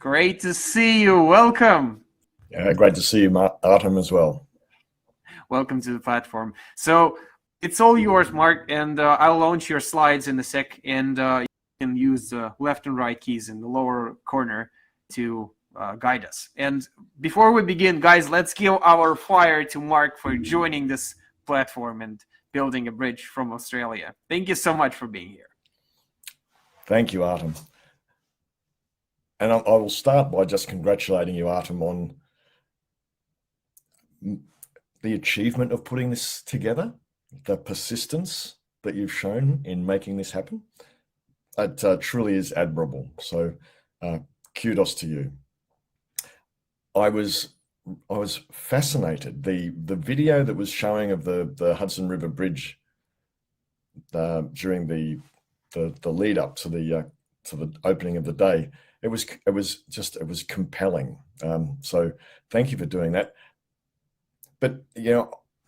Great to see you. Welcome. Great to see you, Artem, as well. Welcome to the platform. So it's all yours, Mark, and I'll launch your slides in a sec, and you can use the left and right keys in the lower corner to guide us. And before we begin, guys, let's give our flyer to Mark for joining this platform and building a bridge from Australia. Thank you so much for being here. Thank you, Artem. And I will start by just congratulating you, Artem, on the achievement of putting this together, the persistence that you've shown in making this happen. It truly is admirable. So kudos to you. I was fascinated. The video that was showing of the Hudson River Bridge during the lead up to the opening of the day, it was compelling. So thank you for doing that. But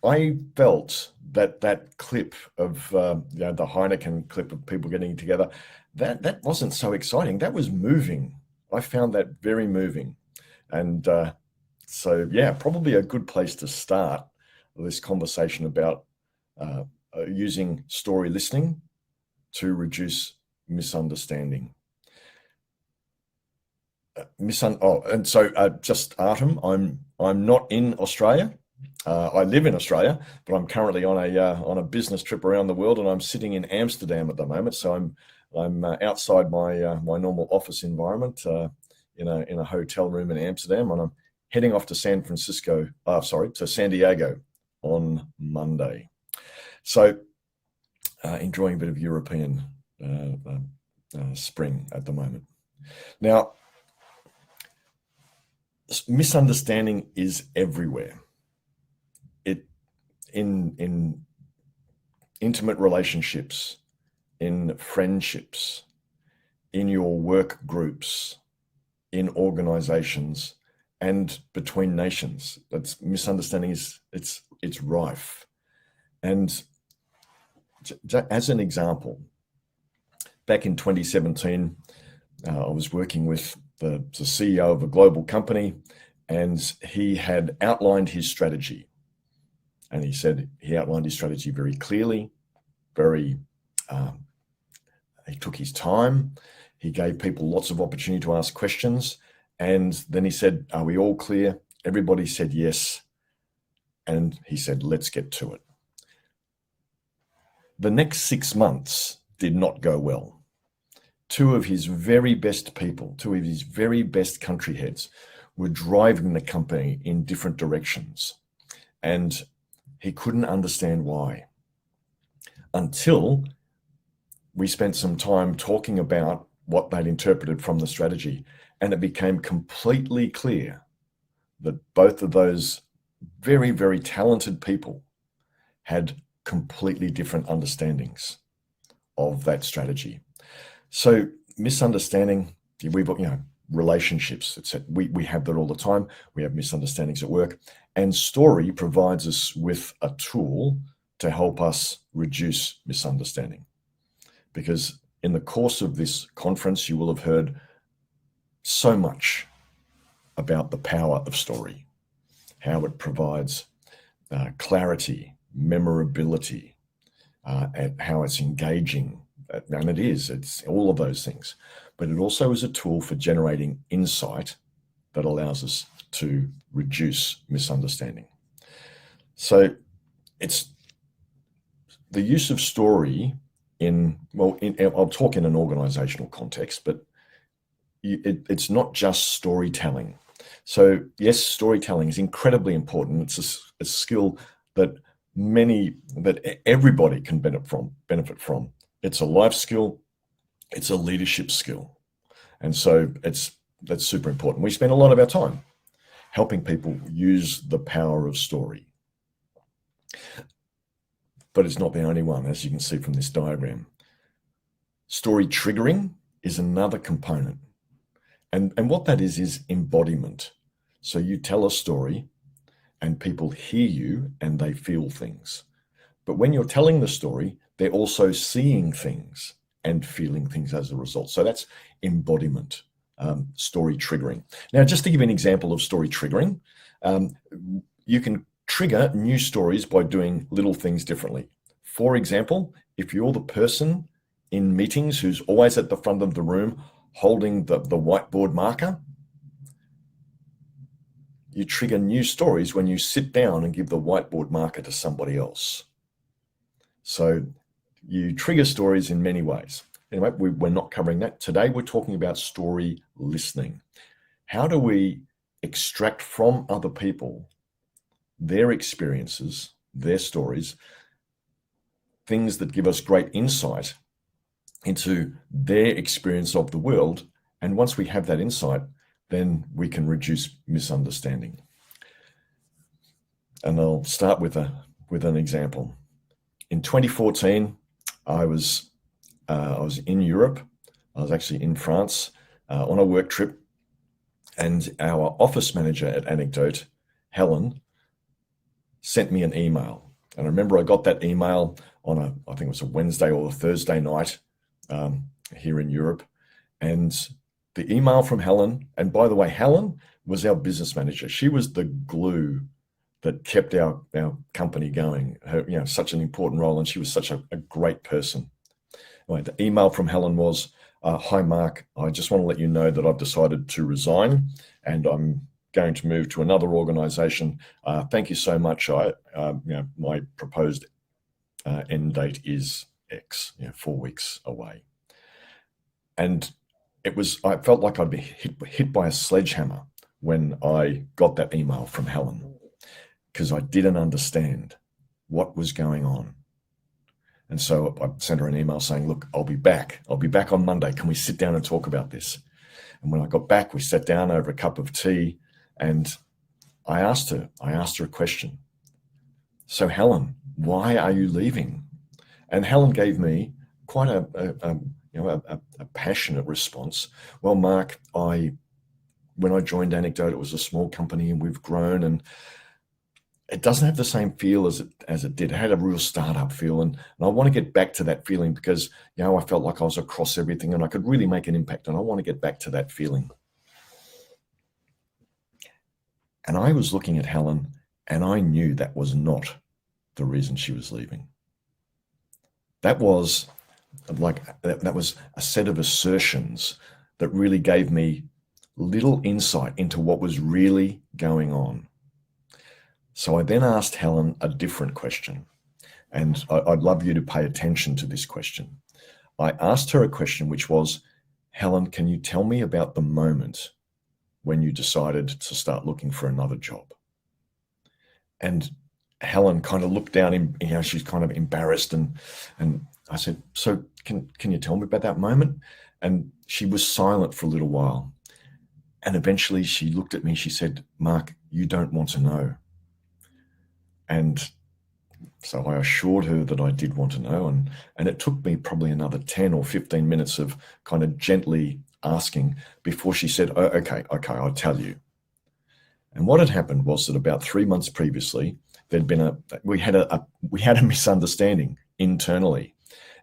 I felt that clip of the Heineken clip of people getting together, that wasn't so exciting. That was moving. I found that very moving. And so, yeah, probably a good place to start this conversation about using story listening to reduce misunderstanding. Just Artem, I'm not in Australia. I live in Australia, but I'm currently on a business trip around the world, and I'm sitting in Amsterdam at the moment. So I'm outside my normal office environment in a hotel room in Amsterdam, and I'm heading off to San Diego on Monday. So enjoying a bit of European spring at the moment. Now, misunderstanding is everywhere. In intimate relationships, in friendships, in your work groups, in organizations, and between nations. That's misunderstanding it's rife. And as an example, back in 2017, I was working with the CEO of a global company, and he had outlined his strategy. And he outlined his strategy very clearly, he took his time. He gave people lots of opportunity to ask questions. And then he said, "Are we all clear?" Everybody said yes. And he said, "Let's get to it." The next 6 months did not go well. Two of his very best country heads were driving the company in different directions. And he couldn't understand why, until we spent some time talking about what they'd interpreted from the strategy. And it became completely clear that both of those very, very talented people had completely different understandings of that strategy. So misunderstanding, we've relationships, etc. We have that all the time. We have misunderstandings at work. And story provides us with a tool to help us reduce misunderstanding. Because in the course of this conference, you will have heard so much about the power of story, how it provides clarity, memorability, and how it's engaging. And it's all of those things. But it also is a tool for generating insight that allows us to reduce misunderstanding. So it's the use of story I'll talk in an organizational context, but it's not just storytelling. So yes, storytelling is incredibly important. It's a skill that everybody can benefit from. It's a life skill. It's a leadership skill. And so that's super important. We spend a lot of our time helping people use the power of story. But it's not the only one, as you can see from this diagram. Story triggering is another component. And what that is embodiment. So you tell a story and people hear you and they feel things. But when you're telling the story, they're also seeing things and feeling things as a result. So that's embodiment. story triggering. Now, just to give you an example of story triggering, you can trigger new stories by doing little things differently. For example, if you're the person in meetings who's always at the front of the room holding the whiteboard marker, you trigger new stories when you sit down and give the whiteboard marker to somebody else. So you trigger stories in many ways. Anyway, we're not covering that. Today, we're talking about story listening. How do we extract from other people their experiences, their stories, things that give us great insight into their experience of the world? And once we have that insight, then we can reduce misunderstanding. And I'll start with an example. In 2014, I was in Europe. I was actually in France on a work trip, and our office manager at Anecdote, Helen, sent me an email. And I remember I got that email on I think it was a Wednesday or a Thursday night here in Europe. And the email from Helen, and by the way, Helen was our business manager. She was the glue that kept our company going. Her, such an important role, and she was such a great person. Anyway, the email from Helen was, "Hi Mark, I just want to let you know that I've decided to resign, and I'm going to move to another organization. Thank you so much. My proposed end date is X, 4 weeks away." And I felt like I'd been hit by a sledgehammer when I got that email from Helen, because I didn't understand what was going on. And so I sent her an email saying, "Look, I'll be back. I'll be back on Monday. Can we sit down and talk about this?" And when I got back, we sat down over a cup of tea, and I asked her a question. "So Helen, why are you leaving?" And Helen gave me quite a passionate response. "Well, Mark, when I joined Anecdote, it was a small company, and we've grown, and it doesn't have the same feel as it did. It had a real startup feel, and I want to get back to that feeling because I felt like I was across everything and I could really make an impact, and I want to get back to that feeling." And I was looking at Helen, and I knew that was not the reason she was leaving. That was a set of assertions that really gave me little insight into what was really going on. So I then asked Helen a different question, and I'd love you to pay attention to this question. I asked her a question which was, "Helen, can you tell me about the moment when you decided to start looking for another job?" And Helen kind of looked down, she's kind of embarrassed, and I said, "So can you tell me about that moment?" And she was silent for a little while. And eventually she looked at me, she said, "Mark, you don't want to know." And so I assured her that I did want to know. And it took me probably another 10 or 15 minutes of kind of gently asking before she said, "Oh, okay, I'll tell you." And what had happened was that about 3 months previously, we had a misunderstanding internally.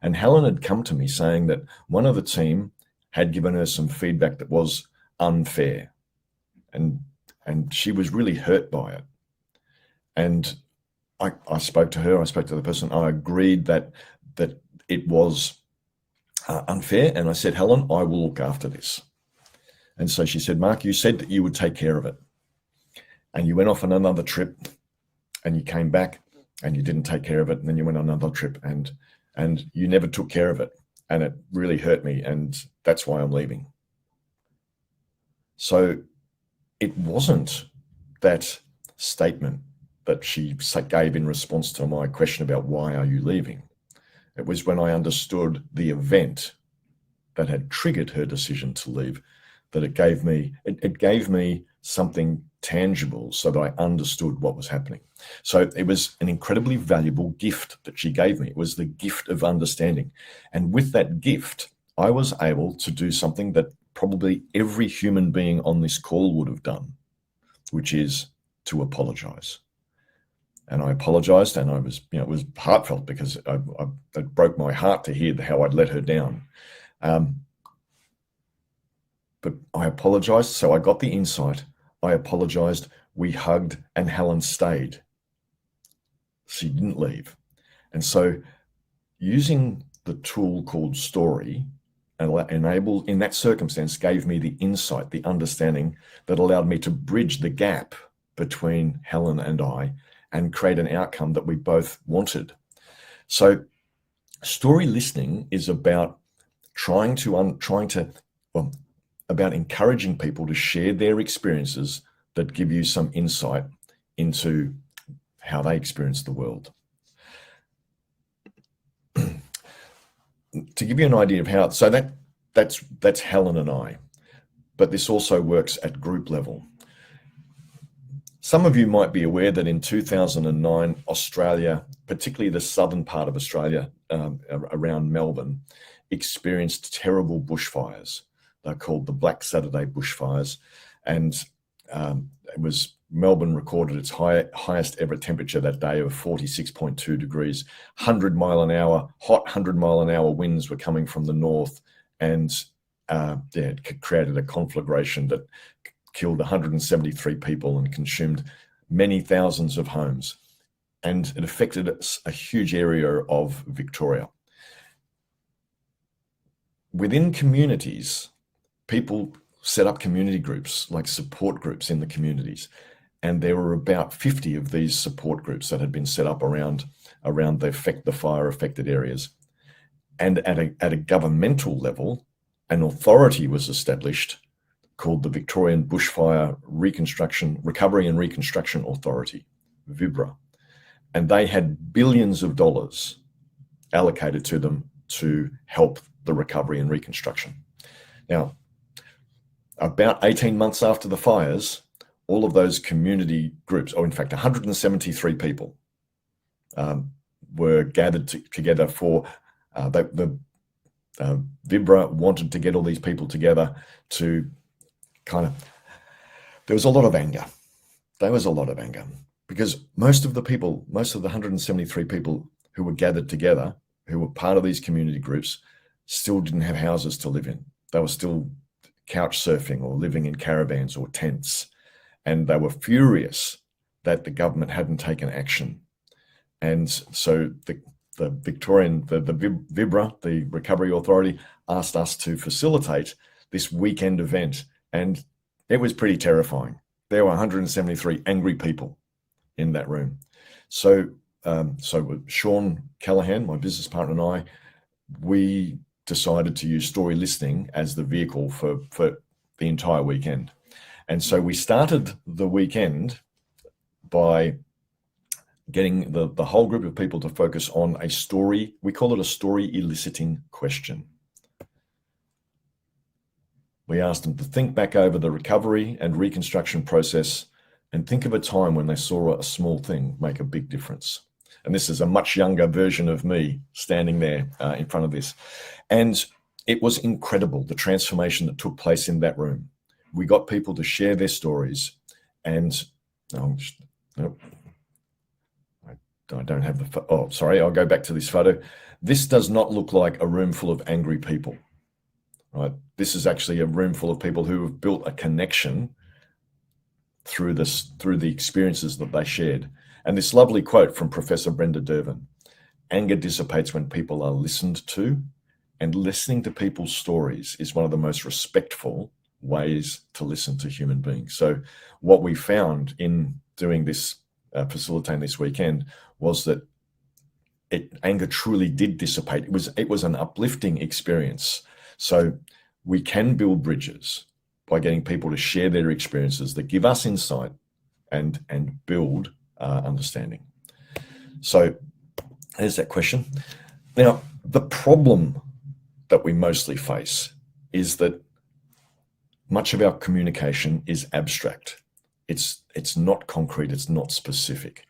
And Helen had come to me saying that one of the team had given her some feedback that was unfair. And she was really hurt by it. And I spoke to her, I spoke to the person, I agreed that it was unfair. And I said, "Helen, I will look after this." And so she said, "Mark, you said that you would take care of it. And you went off on another trip, and you came back and you didn't take care of it. And then you went on another trip and you never took care of it. And it really hurt me. And that's why I'm leaving." So it wasn't that statement that she gave in response to my question about why are you leaving. It was when I understood the event that had triggered her decision to leave that it gave me something tangible so that I understood what was happening. So it was an incredibly valuable gift that she gave me. It was the gift of understanding. And with that gift, I was able to do something that probably every human being on this call would have done, which is to apologize. And I apologized, and I was, it was heartfelt because it broke my heart to hear how I'd let her down. but I apologized. So I got the insight. I apologized. We hugged, and Helen stayed. She didn't leave. And so using the tool called story enabled, in that circumstance, gave me the insight, the understanding that allowed me to bridge the gap between Helen and I and create an outcome that we both wanted. So story listening is about about encouraging people to share their experiences that give you some insight into how they experience the world. To give you an idea of how, so that's Helen and I, but this also works at group level. Some of you might be aware that in 2009, Australia, particularly the southern part of Australia, around Melbourne, experienced terrible bushfires. They're called the Black Saturday bushfires, and Melbourne recorded its highest ever temperature that day of 46.2 degrees. 100-mile-an-hour winds were coming from the north, and it created a conflagration that killed 173 people and consumed many thousands of homes. And it affected a huge area of Victoria. Within communities, people set up community groups, like support groups in the communities. And there were about 50 of these support groups that had been set up around the fire-affected areas. And at a governmental level, an authority was established called the Victorian Bushfire Recovery and Reconstruction Authority, VIBRA. And they had billions of dollars allocated to them to help the recovery and reconstruction. Now, about 18 months after the fires, all of those community groups, or in fact 173 people, were gathered together for the VIBRA wanted to get all these people together to there was a lot of anger. There was a lot of anger because most of the 173 people who were gathered together, who were part of these community groups, still didn't have houses to live in. They were still couch surfing or living in caravans or tents. And they were furious that the government hadn't taken action. And so the VIBRA, the Recovery Authority, asked us to facilitate this weekend event. And it was pretty terrifying. There were 173 angry people in that room. So Sean Callahan, my business partner, and I, we decided to use story listening as the vehicle for the entire weekend. And so we started the weekend by getting the whole group of people to focus on a story. We call it a story eliciting question. We asked them to think back over the recovery and reconstruction process and think of a time when they saw a small thing make a big difference. And this is a much younger version of me standing there in front of this. And it was incredible, the transformation that took place in that room. We got people to share their stories, and I don't have the, sorry, I'll go back to this photo. This does not look like a room full of angry people, right? This is actually a room full of people who have built a connection through the experiences that they shared. And this lovely quote from Professor Brenda Dervin: anger dissipates when people are listened to, and listening to people's stories is one of the most respectful ways to listen to human beings. So what we found in doing this, facilitating this weekend, was that anger truly did dissipate. It was an uplifting experience. So we can build bridges by getting people to share their experiences that give us insight and build understanding. So there's that question. Now, the problem that we mostly face is that much of our communication is abstract. It's not concrete, it's not specific.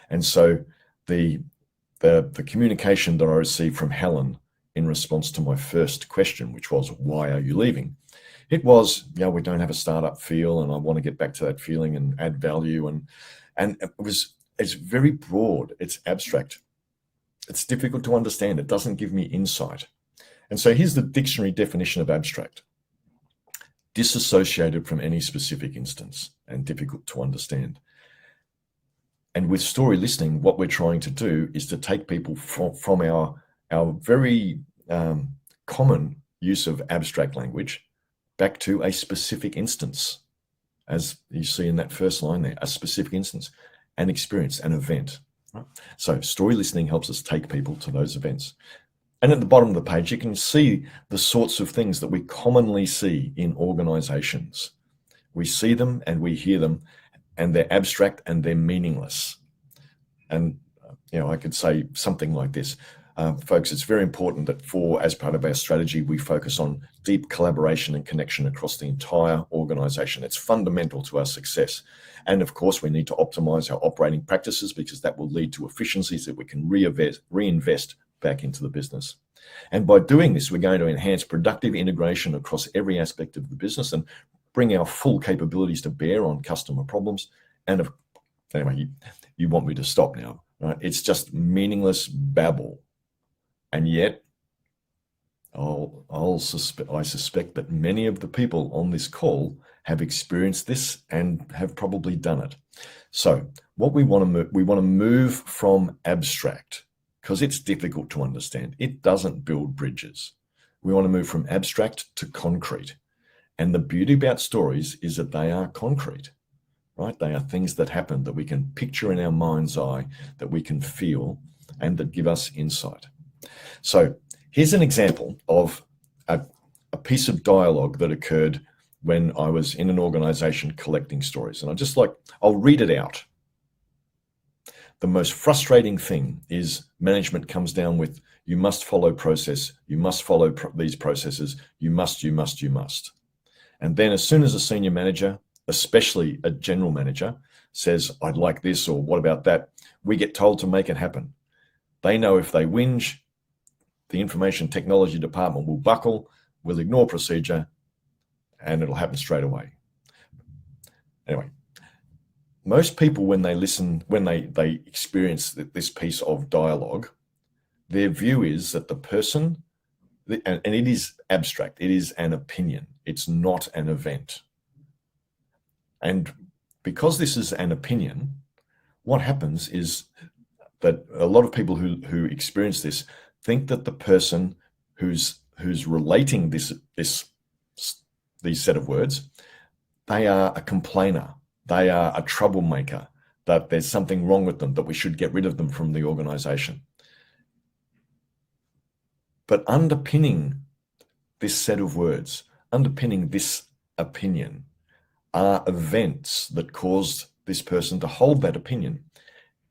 And so the communication that I received from Helen in response to my first question, which was, why are you leaving? It was, we don't have a startup feel, and I want to get back to that feeling and add value. And it's very broad, it's abstract. It's difficult to understand. It doesn't give me insight. And so here's the dictionary definition of abstract. disassociated from any specific instance, and difficult to understand. And with story listening, what we're trying to do is to take people from our very common use of abstract language back to a specific instance, as you see in that first line there, a specific instance, an experience, an event. Right? So story listening helps us take people to those events. And at the bottom of the page, you can see the sorts of things that we commonly see in organizations. We see them and we hear them, and they're abstract and they're meaningless. And, I could say something like this. Folks, it's very important that as part of our strategy, we focus on deep collaboration and connection across the entire organization. It's fundamental to our success. And of course, we need to optimize our operating practices, because that will lead to efficiencies that we can reinvest back into the business. And by doing this, we're going to enhance productive integration across every aspect of the business and bring our full capabilities to bear on customer problems. And anyway, you want me to stop now, right? It's just meaningless babble. And yet, I suspect that many of the people on this call have experienced this and have probably done it. So what we want to move from abstract, because it's difficult to understand. It doesn't build bridges. We want to move from abstract to concrete. And the beauty about stories is that they are concrete, right? They are things that happen that we can picture in our mind's eye, that we can feel, and that give us insight. So here's an example of a piece of dialogue that occurred when I was in an organization collecting stories. And I'll read it out. The most frustrating thing is management comes down with, you must follow process, you must follow these processes, you must. And then as soon as a senior manager, especially a general manager, says, I'd like this, or what about that, we get told to make it happen. They know if they whinge, the information technology department will buckle, will ignore procedure, and it'll happen straight away. Anyway, most people, when they listen, when they experience this piece of dialogue, their view is that the person, and it is abstract, it is an opinion, it's not an event. And because this is an opinion, what happens is that a lot of people who experience this think that the person who's relating these set of words, they are a complainer, they are a troublemaker, that there's something wrong with them, that we should get rid of them from the organization. But underpinning this set of words, underpinning this opinion, are events that caused this person to hold that opinion.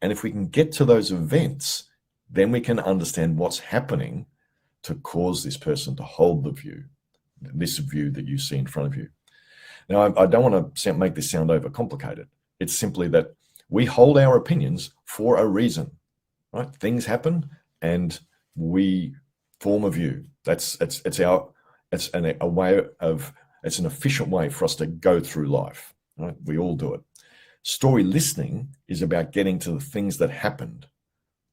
And if we can get to those events, then we can understand what's happening to cause this person to hold this view that you see in front of you. Now, I don't want to make this sound overcomplicated. It's simply that we hold our opinions for a reason, right? Things happen and we form a view. It's an efficient way for us to go through life, right? We all do it. Story listening is about getting to the things that happened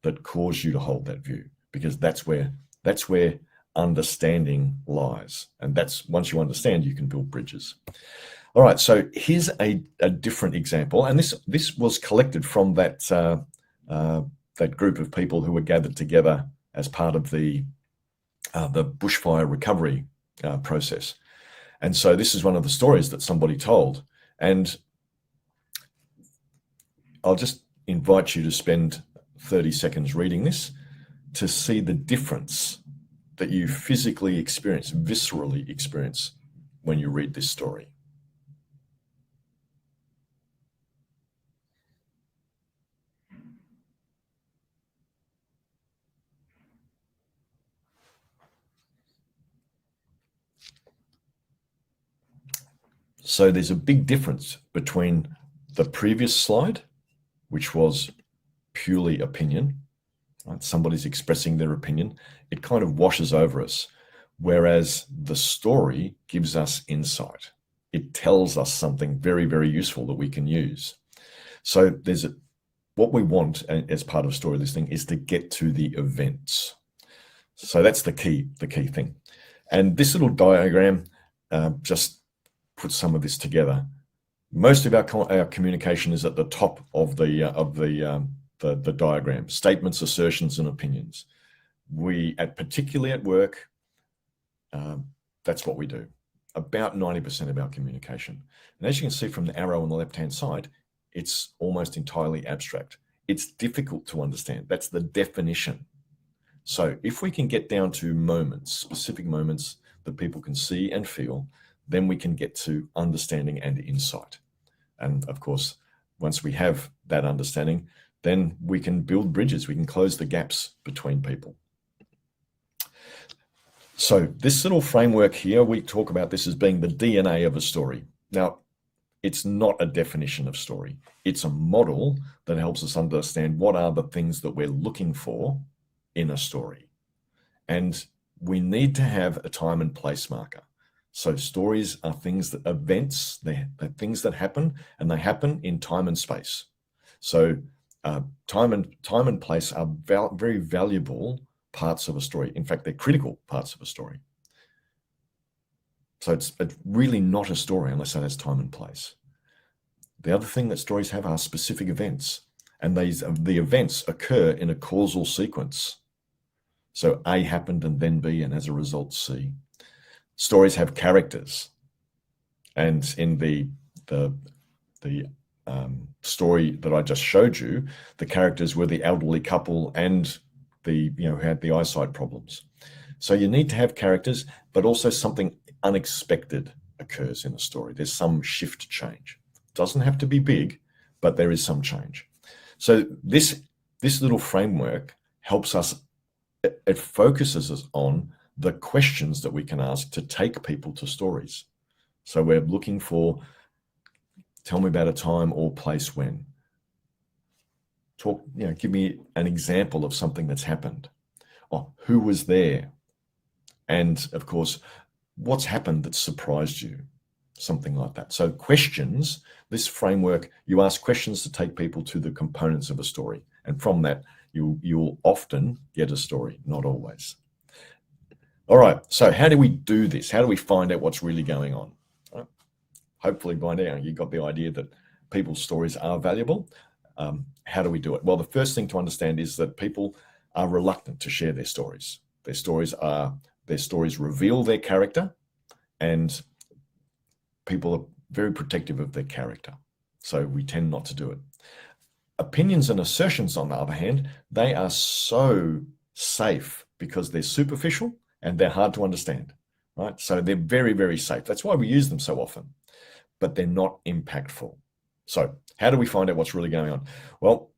that cause you to hold that view, because that's where understanding lies. And that's, once you understand, you can build bridges. All right, so here's a different example, and this was collected from that group of people who were gathered together as part of the bushfire recovery process. And so this is one of the stories that somebody told, and I'll just invite you to spend 30 seconds reading this to see the difference that you physically experience, viscerally experience, when you read this story. So there's a big difference between the previous slide, which was purely opinion, right? Somebody's expressing their opinion. It kind of washes over us, whereas the story gives us insight. It tells us something very, very useful that we can use. So what we want as part of story listening is to get to the events. So that's the key thing. And this little diagram just put some of this together. Most of our communication is at the top of the diagram: statements, assertions, and opinions. Particularly at work, that's what we do. About 90% of our communication. And as you can see from the arrow on the left-hand side, it's almost entirely abstract. It's difficult to understand. That's the definition. So if we can get down to moments, specific moments that people can see and feel, then we can get to understanding and insight. And of course, once we have that understanding, then we can build bridges. We can close the gaps between people. So this little framework here, we talk about this as being the DNA of a story. Now, it's not a definition of story. It's a model that helps us understand what are the things that we're looking for in a story. And we need to have a time and place marker. So stories are events, they're things that happen, and they happen in time and space. So time and place are very valuable parts of a story. In fact, they're critical parts of a story. So it's really not a story unless it has time and place. The other thing that stories have are specific events, and the events occur in a causal sequence. So A happened and then B, and as a result, C. Stories have characters, and in the story that I just showed you, the characters were the elderly couple and who had the eyesight problems. So you need to have characters, but also something unexpected occurs in a story. There's some shift change. It doesn't have to be big, but there is some change. So this little framework helps us. It focuses us on the questions that we can ask to take people to stories. So we're looking for, tell me about a time or place when. Give me an example of something that's happened. Oh, who was there? And of course, what's happened that surprised you? Something like that. So questions, this framework, you ask questions to take people to the components of a story. And from that, you'll often get a story, not always. All right, so how do we do this? How do we find out what's really going on? Hopefully by now you got the idea that people's stories are valuable. How do we do it? Well, the first thing to understand is that people are reluctant to share their stories. Their stories reveal their character, and people are very protective of their character. So we tend not to do it. Opinions and assertions, on the other hand, they are so safe because they're superficial and they're hard to understand, right? So they're very, very safe. That's why we use them so often, but they're not impactful. So how do we find out what's really going on? Well,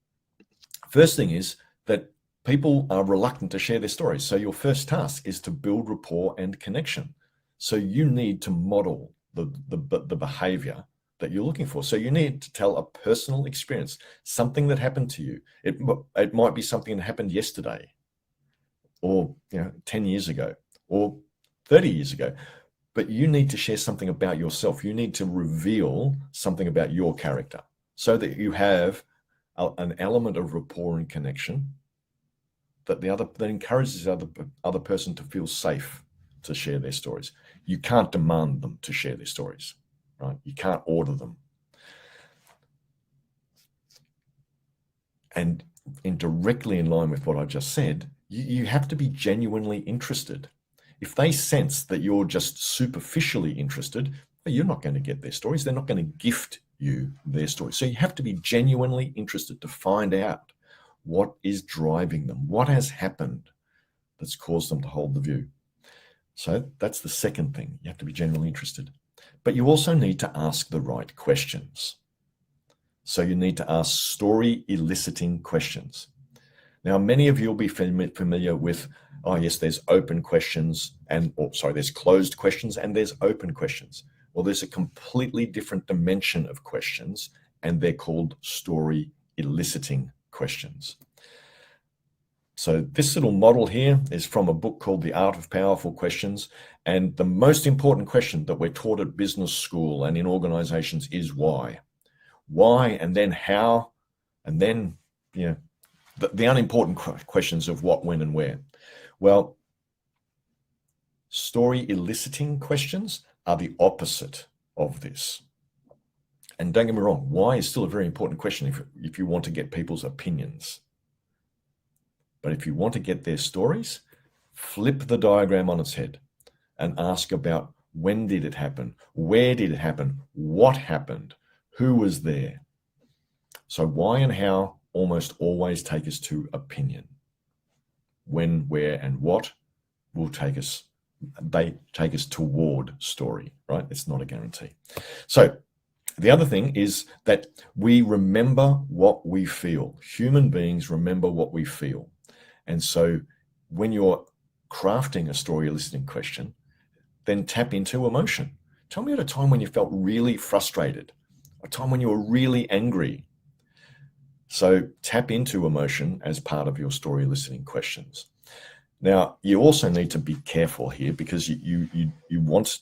first thing is that people are reluctant to share their stories. So your first task is to build rapport and connection. So you need to model the behavior that you're looking for. So you need to tell a personal experience, something that happened to you. It might be something that happened yesterday, or 10 years ago, or 30 years ago. But you need to share something about yourself. You need to reveal something about your character so that you have an element of rapport and connection that encourages the other person to feel safe to share their stories. You can't demand them to share their stories, right? You can't order them. And directly in line with what I just said, you have to be genuinely interested. If they sense that you're just superficially interested, you're not going to get their stories. They're not going to gift you their stories. So you have to be genuinely interested to find out what is driving them, what has happened that's caused them to hold the view. So that's the second thing. You have to be genuinely interested. But you also need to ask the right questions. So you need to ask story eliciting questions. Now, many of you will be familiar with, oh yes, there's open questions there's closed questions and there's open questions. Well, there's a completely different dimension of questions, and they're called story eliciting questions. So this little model here is from a book called The Art of Powerful Questions. And the most important question that we're taught at business school and in organizations is why. Why, and then how, and then, the unimportant questions of what, when, and where. Well, story eliciting questions are the opposite of this. And don't get me wrong, why is still a very important question if you want to get people's opinions. But if you want to get their stories, flip the diagram on its head and ask about when did it happen, where did it happen, what happened, who was there. So why and how almost always take us to opinion. When, where, and what will they take us toward story, right? It's not a guarantee. So the other thing is that we remember what we feel. Human beings remember what we feel. And so when you're crafting a story listening question, then tap into emotion. Tell me at a time when you felt really frustrated, a time when you were really angry. So tap into emotion as part of your story listening questions. Now, you also need to be careful here because you want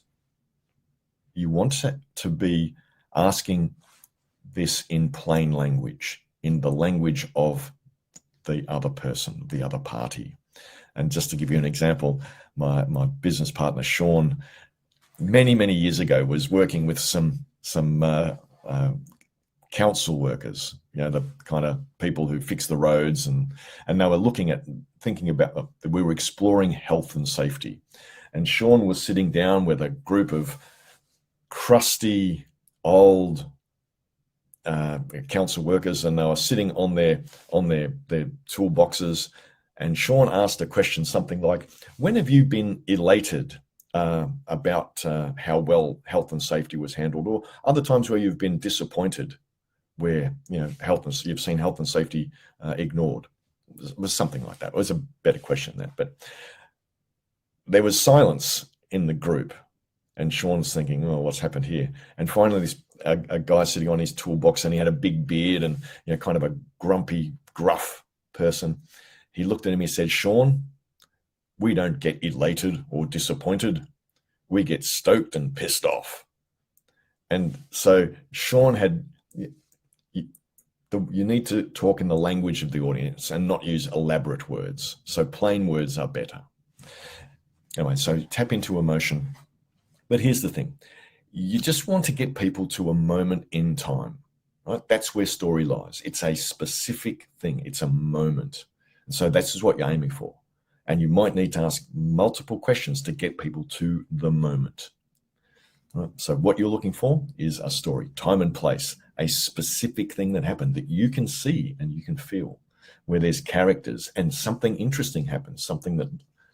to be asking this in plain language, in the language of the other person, the other party. And just to give you an example, my business partner, Sean, many years ago was working with some council workers, the kind of people who fix the roads, and they were thinking about, we were exploring health and safety. And Sean was sitting down with a group of crusty, old council workers, and they were sitting on their toolboxes. And Sean asked a question, something like, when have you been elated about how well health and safety was handled, or other times where you've been disappointed, where you've seen health and safety ignored? It was something like that. It was a better question than that. But there was silence in the group, and Sean's thinking, oh, what's happened here? And finally, a guy sitting on his toolbox, and he had a big beard and kind of a grumpy, gruff person. He looked at him, he said, Sean, we don't get elated or disappointed. We get stoked and pissed off. And so Sean you need to talk in the language of the audience and not use elaborate words. So plain words are better. Anyway, so tap into emotion. But here's the thing. You just want to get people to a moment in time, right? That's where story lies. It's a specific thing. It's a moment. And so that's what you're aiming for. And you might need to ask multiple questions to get people to the moment. Right? So what you're looking for is a story, time and place, a specific thing that happened that you can see and you can feel, where there's characters and something interesting happens, something that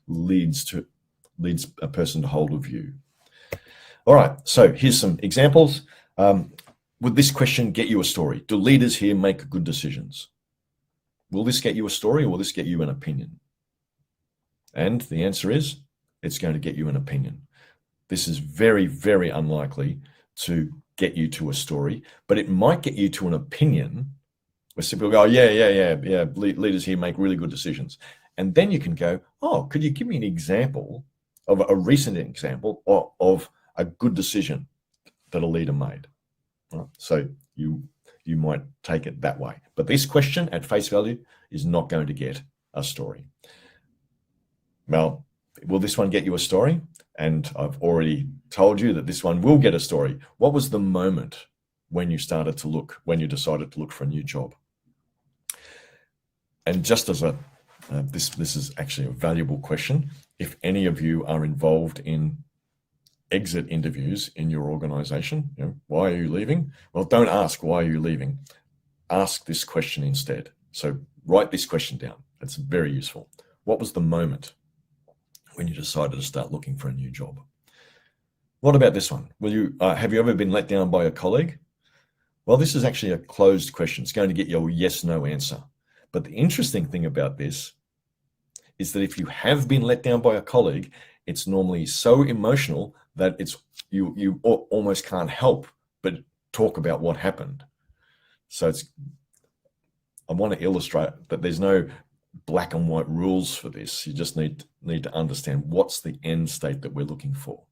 leads a person to hold a view. All right, so here's some examples. Would this question get you a story? Do leaders here make good decisions? Will this get you a story, or will this get you an opinion? And the answer is, it's going to get you an opinion. This is very, very unlikely to get you to a story, but it might get you to an opinion where people go, yeah, leaders here make really good decisions. And then you can go, oh, could you give me an example of a recent example of a good decision that a leader made? Right? So you might take it that way. But this question at face value is not going to get a story. Well, will this one get you a story? And I've already told you that this one will get a story. What was the moment when you decided to look for a new job? And just as this is actually a valuable question, if any of you are involved in exit interviews in your organization, why are you leaving? Well, don't ask why are you leaving. Ask this question instead. So write this question down. It's very useful. What was the moment when you decided to start looking for a new job? What about this one? Have you ever been let down by a colleague? Well, this is actually a closed question. It's going to get you a yes/no answer. But the interesting thing about this is that if you have been let down by a colleague, it's normally so emotional that you almost can't help but talk about what happened. So I want to illustrate that there's no black and white rules for this. You just need to understand what's the end state that we're looking for.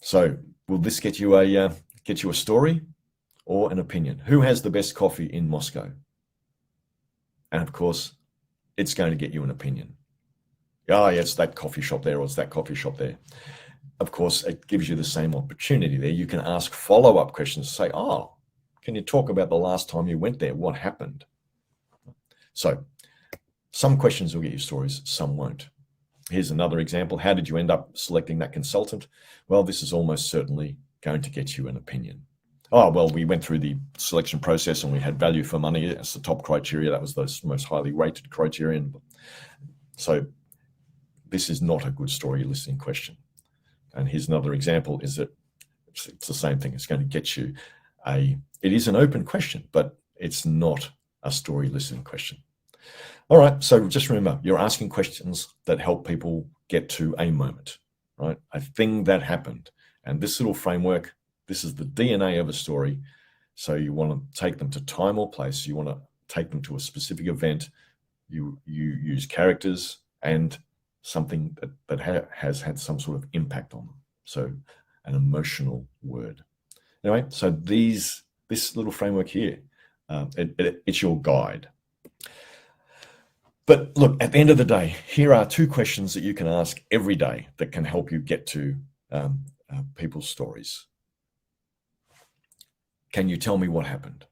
So will this get you a story or an opinion? Who has the best coffee in Moscow? And of course, it's going to get you an opinion. Oh, yeah, it's that coffee shop there, or it's that coffee shop there. of course, it gives you the same opportunity there. You can ask follow-up questions, say, oh, can you talk about the last time you went there? What happened? So some questions will get you stories, some won't. Here's another example. How did you end up selecting that consultant? Well, this is almost certainly going to get you an opinion. Oh, well, we went through the selection process and we had value for money as the top criteria. That was the most highly rated criterion. So this is not a good story listening question. And here's another example, is that it's the same thing. It's going to get you it is an open question, but it's not a story listening question. All right, so just remember, you're asking questions that help people get to a moment, right? A thing that happened. And this little framework, this is the DNA of a story. So you want to take them to time or place. You want to take them to a specific event. You use characters and something that has had some sort of impact on them. So an emotional word. Anyway, so this little framework here, it's your guide. But look, at the end of the day, here are 2 questions that you can ask every day that can help you get to people's stories. Can you tell me what happened?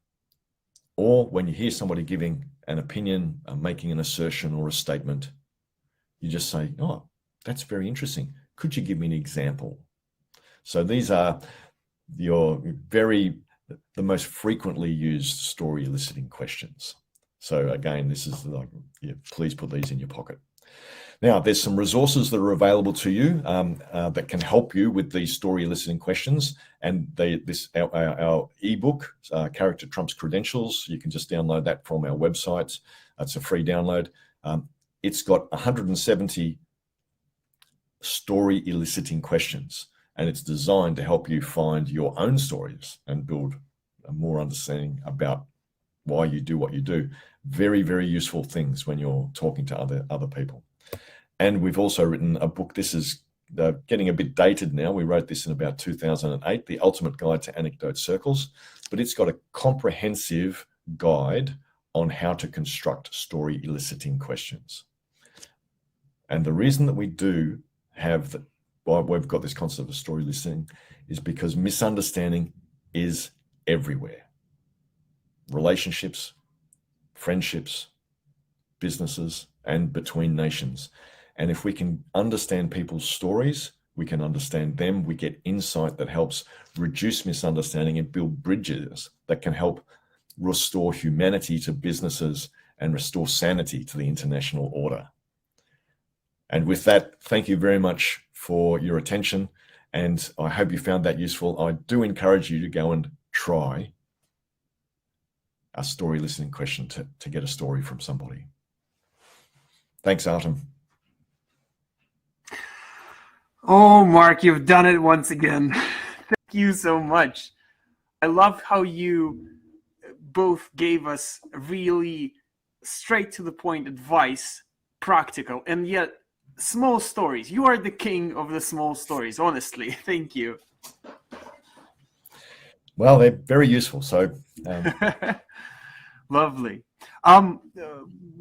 Or when you hear somebody giving an opinion, making an assertion or a statement, you just say, oh, that's very interesting. Could you give me an example? So these are the most frequently used story eliciting questions. So again, this is like, yeah, please put these in your pocket. Now, there's some resources that are available to you that can help you with these story eliciting questions. And our ebook, Character Trumps Credentials, you can just download that from our website. It's a free download. It's got 170 story eliciting questions, and it's designed to help you find your own stories and build a more understanding about why you do what you do. Very, very useful things when you're talking to other people. And we've also written a book. This is getting a bit dated now. We wrote this in about 2008, The Ultimate Guide to Anecdote Circles, but it's got a comprehensive guide on how to construct story eliciting questions. And the reason that we do have why we've got this concept of story listening is because misunderstanding is everywhere. Relationships, friendships, businesses, and between nations. And if we can understand people's stories, we can understand them, we get insight that helps reduce misunderstanding and build bridges that can help restore humanity to businesses and restore sanity to the international order. And with that, thank you very much for your attention. And I hope you found that useful. I do encourage you to go and try a story listening question to get a story from somebody. Thanks, Artem. Oh, Mark, you've done it once again. Thank you so much. I love how you both gave us really straight to the point advice, practical, and yet small stories. You are the king of the small stories, honestly. Thank you. Well, they're very useful. So lovely.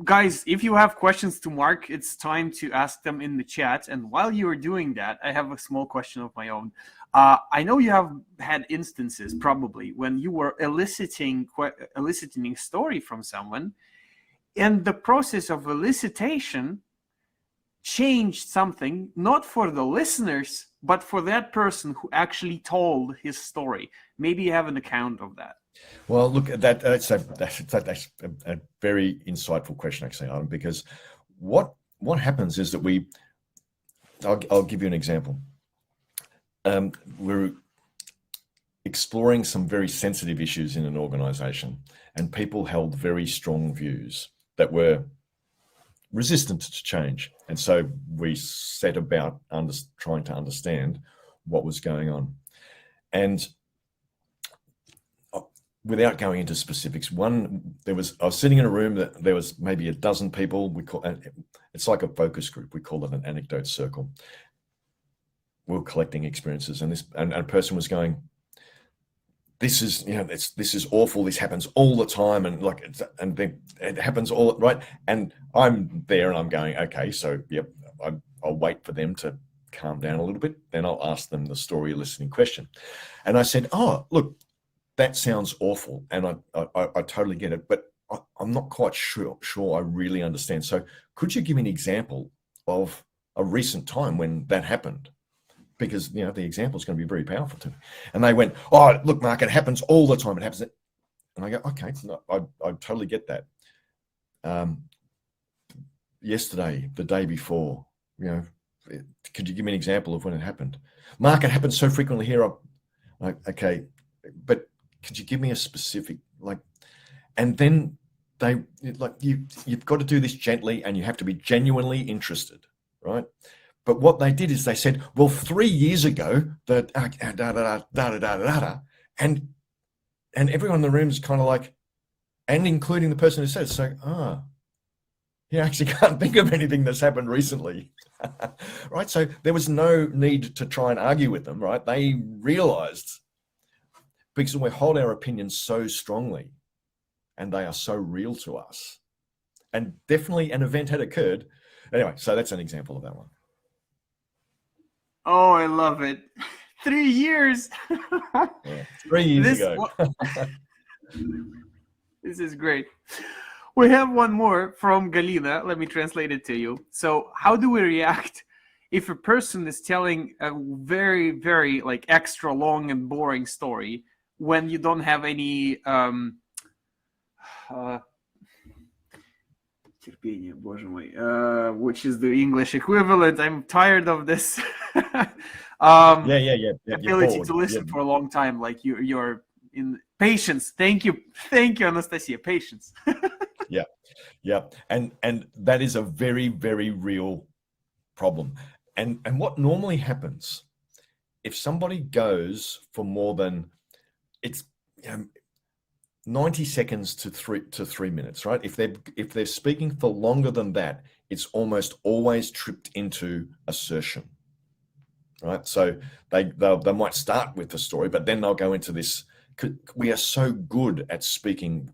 Guys, if you have questions to Mark, it's time to ask them in the chat. And while you are doing that, I have a small question of my own. I know you have had instances probably when you were eliciting a story from someone, and the process of elicitation changed something, not for the listeners, but for that person who actually told his story. Maybe you have an account of that. Well, look, that's a very insightful question, actually, Adam, because what happens is that I'll give you an example. We're exploring some very sensitive issues in an organization, and people held very strong views that were resistant to change. And so we set about trying to understand what was going on. And without going into specifics, I was sitting in a room that there was maybe a dozen people. It's like a focus group. We call it an anecdote circle. We were collecting experiences, and a person was going, "This is, this is awful. This happens all the time, and it happens all right." And I'm there, and I'm going, "Okay, so yep, I'll wait for them to calm down a little bit, then I'll ask them the story listening question. And I said, oh, look, that sounds awful. And I totally get it, but I'm not quite sure I really understand. So could you give me an example of a recent time when that happened? Because, the example is going to be very powerful to me. And they went, oh, look, Mark, it happens all the time. It happens. And I go, okay, no, I totally get that. Yesterday, the day before, could you give me an example of when it happened? Mark, it happens so frequently here. Okay, but could you give me a specific, and then you've got to do this gently, and you have to be genuinely interested, right? But what they did is they said, well, 3 years ago, and everyone in the room is kind of like, and including the person who says, so, you actually can't think of anything that's happened recently, right? So there was no need to try and argue with them, right? They realized, because we hold our opinions so strongly and they are so real to us, and definitely an event had occurred. Anyway, so that's an example of that one. Oh, I love it. 3 years. Yeah, 3 years ago. This is great. We have one more from Galina. Let me translate it to you. So how do we react if a person is telling a very, very extra long and boring story when you don't have any which is the English equivalent? I'm tired of this. Ability to listen for a long time, like you're in patience. Thank you, Anastasia. Patience. Yeah, and that is a very, very real problem. And what normally happens if somebody goes for more than 90 seconds to 3 minutes, right? If they're speaking for longer than that, it's almost always tripped into assertion, right? So they might start with the story, but then they'll go into this. We are so good at speaking,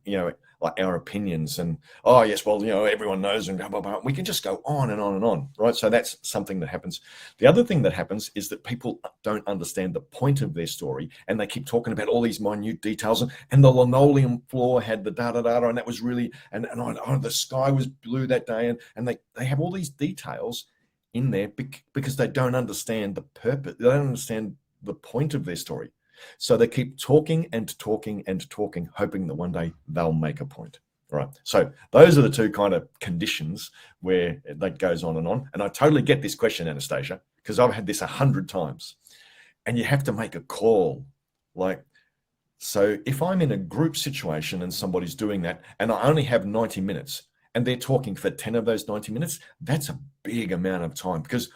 like our opinions, and oh yes, well, everyone knows, and blah, blah, blah. We can just go on and on and on, right? So that's something that happens. The other thing that happens is that people don't understand the point of their story, and they keep talking about all these minute details, and the linoleum floor had the da da da, and that was really, and the sky was blue that day, and they have all these details in there because they don't understand the purpose. They don't understand the point of their story. So they keep talking and talking and talking, hoping that one day they'll make a point. All right. So those are the two kind of conditions where that goes on. And I totally get this question, Anastasia, because I've had this 100 times. And you have to make a call. So if I'm in a group situation and somebody's doing that, and I only have 90 minutes, and they're talking for 10 of those 90 minutes, that's a big amount of time, because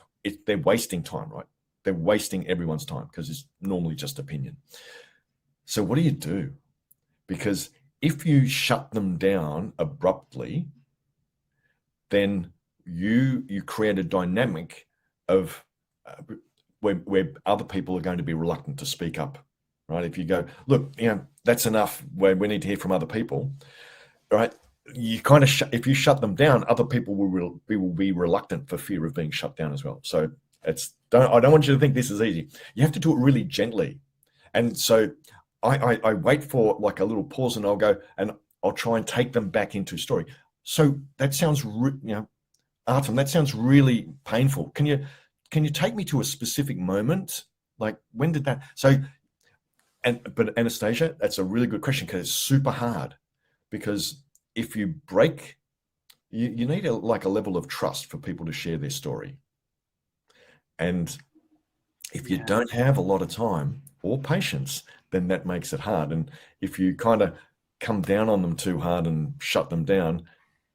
they're wasting time, right? They're wasting everyone's time, because it's normally just opinion. So what do you do? Because if you shut them down abruptly, then you create a dynamic of where other people are going to be reluctant to speak up, right? If you go, look, that's enough, we need to hear from other people, right? You kind of if you shut them down, other people will be reluctant for fear of being shut down as well. So I don't want you to think this is easy. You have to do it really gently. And so I wait for a little pause, and I'll go, and I'll try and take them back into story. So that sounds, Artem, that sounds really painful. Can you take me to a specific moment? Like, when did that? But Anastasia, that's a really good question, because it's super hard. Because if you break, you need a level of trust for people to share their story. And if you don't have a lot of time or patience, then that makes it hard. And if you kind of come down on them too hard and shut them down,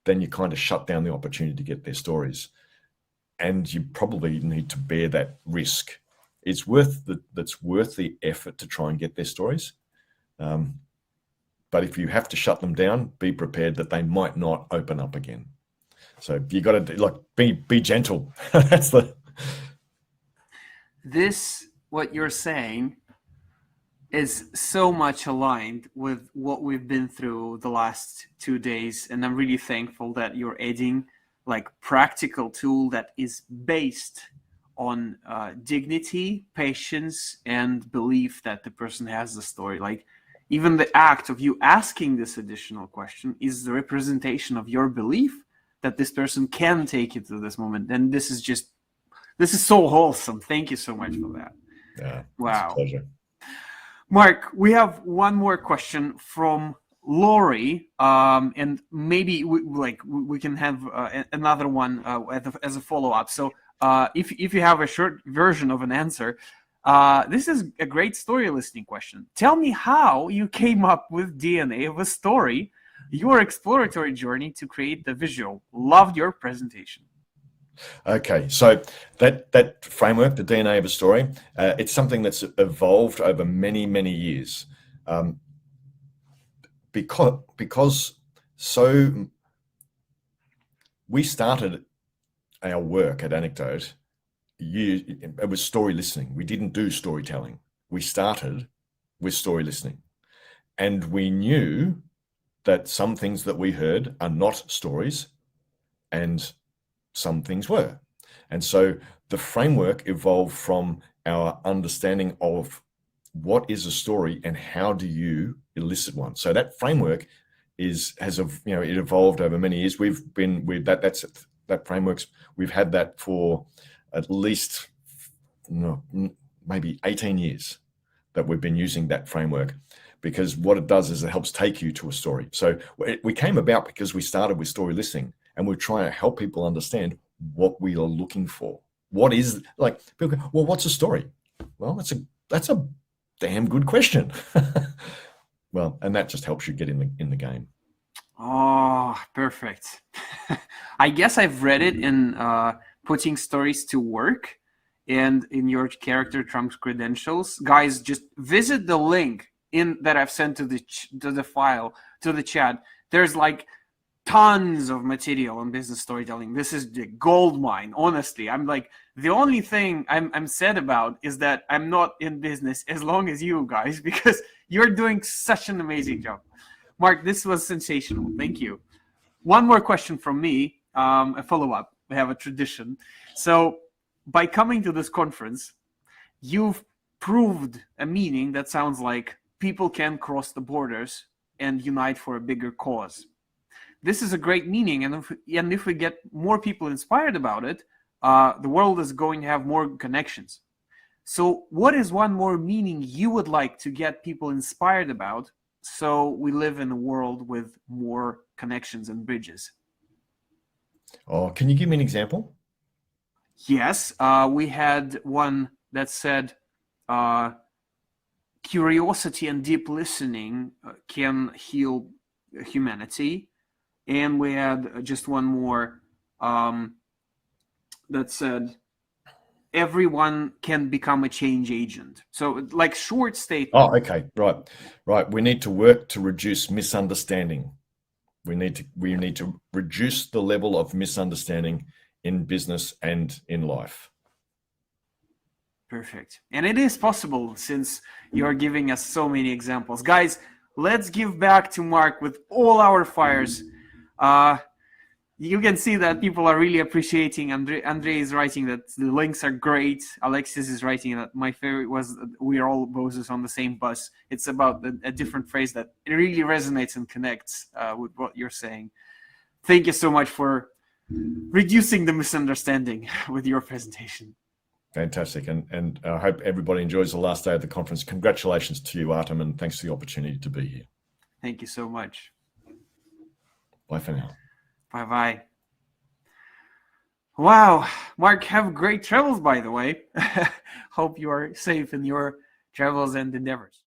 then you kind of shut down the opportunity to get their stories. And you probably need to bear that risk. It's worth the effort to try and get their stories. But if you have to shut them down, be prepared that they might not open up again. So you got to be gentle. That's what you're saying is so much aligned with what we've been through the last 2 days. And I'm really thankful that you're adding practical tool that is based on dignity, patience, and belief that the person has the story. Like, even the act of you asking this additional question is the representation of your belief that this person can take you to this moment. And this is so wholesome. Thank you so much for that. Yeah, Wow. it's a pleasure. Mark, we have one more question from Lori, and maybe we can have another one as a follow-up. So if you have a short version of an answer, this is a great story listening question. Tell me how you came up with DNA of a story, your exploratory journey to create the visual. Loved your presentation. Okay, so that framework, the DNA of a story, it's something that's evolved over many, many years. Because so we started our work at Anecdote, it was story listening. We didn't do storytelling. We started with story listening. And we knew that some things that we heard are not stories and some things were. And so the framework evolved from our understanding of what is a story and how do you elicit one. So that framework it evolved over many years. That framework's, we've had that for at least maybe 18 years that we've been using that framework, because what it does is it helps take you to a story. So we came about because we started with story listening, and we're trying to help people understand what we are looking for. What is, like, people go, well, what's a story? Well, that's a damn good question. Well, and that just helps you get in the game. Oh, perfect. I guess I've read it in Putting Stories to Work, and in Your Character Trumps Credentials. Guys, just visit the link that I've sent to the chat. There's like tons of material on business storytelling. This is the gold mine. Honestly, I'm like, the only thing I'm sad about is that I'm not in business as long as you guys, because you're doing such an amazing job. Mark, this was sensational. Thank you. One more question from me, a follow-up. We have a tradition. So by coming to this conference, you've proved a meaning that sounds like people can cross the borders and unite for a bigger cause. This is a great meaning, and if we get more people inspired about it, the world is going to have more connections. So what is one more meaning you would like to get people inspired about, so we live in a world with more connections and bridges? Oh, can you give me an example? Yes, we had one that said curiosity and deep listening can heal humanity. And we had just one more that said everyone can become a change agent. So like short statement. Oh, okay, right. We need to work to reduce misunderstanding. We need to reduce the level of misunderstanding in business and in life. Perfect. And it is possible, since you're giving us so many examples. Guys, let's give back to Mark with all our fires. You can see that people are really appreciating. Andre is writing that the links are great. Alexis is writing that my favorite was "We're all Moses on the same bus." It's about a different phrase that really resonates and connects with what you're saying. Thank you so much for reducing the misunderstanding with your presentation. Fantastic. And I hope everybody enjoys the last day of the conference. Congratulations to you, Artem, and thanks for the opportunity to be here. Thank you so much. Bye for now. Bye-bye. Wow. Mark, have great travels, by the way. Hope you are safe in your travels and endeavors.